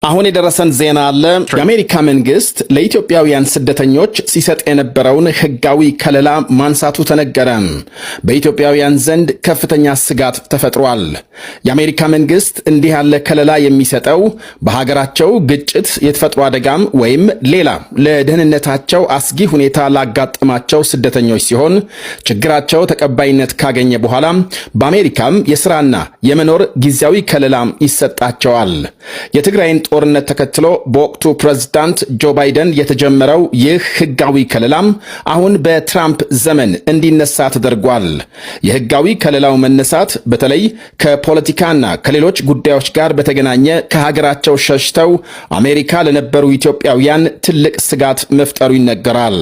አሁን የደረሰን ዜና አለ። የአሜሪካ መንግስት ለኢትዮጵያውያን ስደተኞች ሲሰጥ የነበረውን ህጋዊ ከለላ ማንሳቱ ተነገረ። በኢትዮጵያውያን ዘንድ ከፍተኛ ስጋት ተፈጥሯል። የአሜሪካ መንግስት እንዲህ ያለ ከለላ የሚሰጠው በሀገራቸው ግጭት፣ የተፈጥሮ አደጋም ወይም ሌላ ለደህንነታቸው አስጊ ሁኔታ ላጋጠማቸው ስደተኞች ሲሆን ችግራቸው ተቀባይነት ካገኘ በኋላ በአሜሪካም የሥራና የመኖር ጊዜያዊ ከለላም ይሰጣቸዋል። የትግራይን ጦርነት ተከትሎ በወቅቱ ፕሬዝዳንት ጆ ባይደን የተጀመረው ይህ ህጋዊ ከለላም አሁን በትራምፕ ዘመን እንዲነሳ ተደርጓል። የህጋዊ ከለላው መነሳት በተለይ ከፖለቲካና ከሌሎች ጉዳዮች ጋር በተገናኘ ከሀገራቸው ሸሽተው አሜሪካ ለነበሩ ኢትዮጵያውያን ትልቅ ስጋት መፍጠሩ ይነገራል።